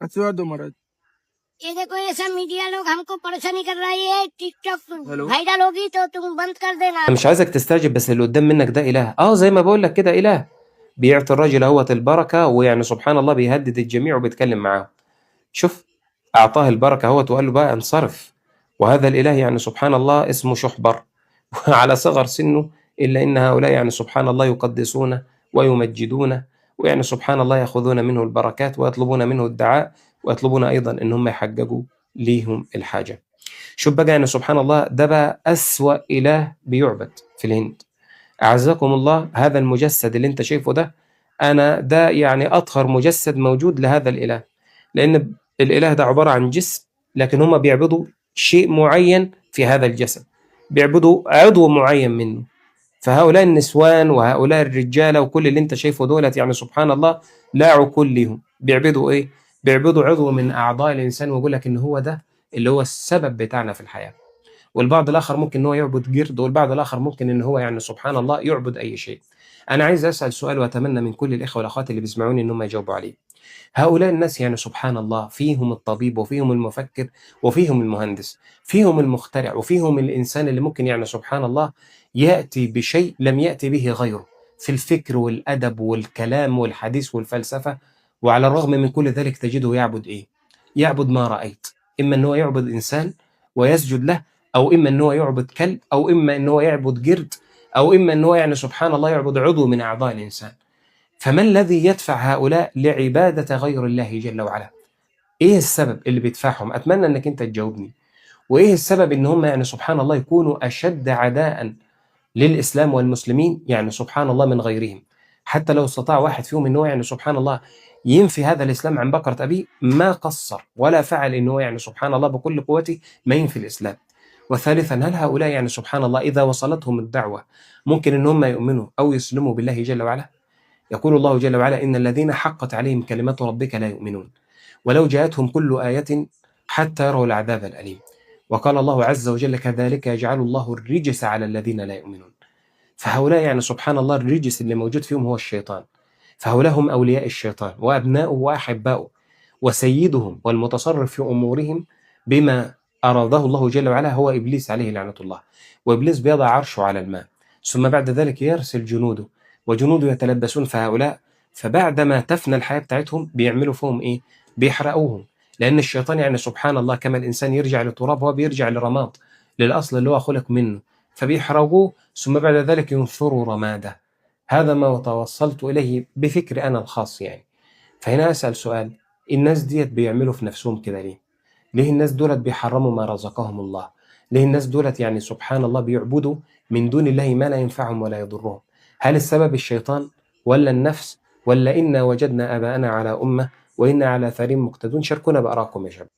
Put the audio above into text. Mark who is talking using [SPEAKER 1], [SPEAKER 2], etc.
[SPEAKER 1] आशीर्वाद दो महाराज।
[SPEAKER 2] ये देखो ये सब मीडिया लोग हमको परेशानी कर रही है, टिकटॉक वायरल होगी तो तुम बंद कर देना।
[SPEAKER 3] انا مش عايزك تستعجب، بس اللي قدام منك ده اله، زي ما بقول لك كده اله بيعطي الراجل اهوت البركه، ويعني سبحان الله بيهدد الجميع وبيتكلم معاهم. شوف، اعطاه البركه اهوت وقال له بقى انصرف. وهذا الاله يعني سبحان الله اسمه شحبر وعلى صغر سنه، الا ان هؤلاء يعني سبحان الله يقدسونه ويمجدونه، ويعني سبحان الله ياخذون منه البركات ويطلبون منه الدعاء، ويطلبون ايضا ان هم يحققوا ليهم الحاجه. شوف بقى يعني سبحان الله، ده بقى أسوأ إله بيعبد في الهند. أعزكم الله، هذا المجسد اللي أنت شايفه ده، ده يعني أطهر مجسد موجود لهذا الإله، لأن الإله ده عبارة عن جسم، لكن هم بيعبدوا شيء معين في هذا الجسد، بيعبدوا عضو معين منه. فهؤلاء النسوان وهؤلاء الرجالة وكل اللي أنت شايفه دولت يعني سبحان الله لا عقول ليهم. بيعبدوا إيه؟ بيعبدوا عضو من أعضاء الإنسان، ويقول لك إن هو ده اللي هو السبب بتاعنا في الحياة. والبعض الآخر ممكن إن هو يعبد جرد، والبعض الآخر ممكن إن هو يعني سبحان الله يعبد أي شيء. أنا عايز أسأل سؤال، وأتمنى من كل الإخوة والأخوات اللي بيسمعوني إنهم يجاوبوا عليه. هؤلاء الناس يعني سبحان الله فيهم الطبيب وفيهم المفكر وفيهم المهندس، فيهم المخترع وفيهم الإنسان اللي ممكن يعني سبحان الله يأتي بشيء لم يأتي به غيره في الفكر والأدب والكلام والحديث والفلسفة. وعلى الرغم من كل ذلك تجده يعبد إيه؟ يعبد ما رأيت. إما أنه يعبد إنسان ويسجد له، أو إما أنه يعبد كلب، أو إما أنه يعبد جرد، أو إما أنه يعني سبحان الله يعبد عضو من أعضاء الإنسان. فما الذي يدفع هؤلاء لعبادة غير الله جل وعلا؟ ايه السبب اللي بيدفعهم؟ اتمنى انك انت تجاوبني. وايه السبب ان هم يعني سبحان الله يكونوا اشد عداء للاسلام والمسلمين يعني سبحان الله من غيرهم؟ حتى لو استطاع واحد فيهم ان هو يعني سبحان الله ينفي هذا الاسلام عن بكرة ابيه، ما قصر ولا فعل ان هو يعني سبحان الله بكل قوته ما ينفي الاسلام. وثالثا، هل هؤلاء يعني سبحان الله اذا وصلتهم الدعوة ممكن ان هم يؤمنوا او يسلموا بالله جل وعلا؟ يقول الله جل وعلا: إن الذين حقت عليهم كلمات ربك لا يؤمنون ولو جاءتهم كل آية حتى يروا العذاب الأليم. وقال الله عز وجل: كذلك يجعل الله الرجس على الذين لا يؤمنون. فهؤلاء يعني سبحان الله الرجس اللي موجود فيهم هو الشيطان. فهؤلاء هم أولياء الشيطان وأبناؤه وأحباؤه، وسيدهم والمتصرف في أمورهم بما أراده الله جل وعلا هو إبليس عليه لعنة الله. وإبليس بيضع عرشه على الماء، ثم بعد ذلك يرسل جنوده، وجنوده يتلبسون في هؤلاء. فبعدما تفنى الحياة بتاعتهم بيعملوا فيهم إيه؟ بيحرقوهم. لأن الشيطان يعني سبحان الله كما الإنسان يرجع للتراب هو بيرجع لرماد، للأصل اللي هو خلق منه، فبيحرقوه ثم بعد ذلك ينثروا رماده. هذا ما توصلت إليه بفكر أنا الخاص يعني. فهنا أسأل سؤال: الناس ديت بيعملوا في نفسهم كده ليه؟ ليه الناس دولت بيحرموا ما رزقهم الله؟ ليه الناس دولت يعني سبحان الله بيعبدوا من دون الله ما لا ينفعهم ولا يضرهم؟ هل السبب الشيطان ولا النفس ولا إنا وجدنا آباءنا على أمة وإنا على آثارهم مقتدون؟ شاركونا بآرائكم يا شباب.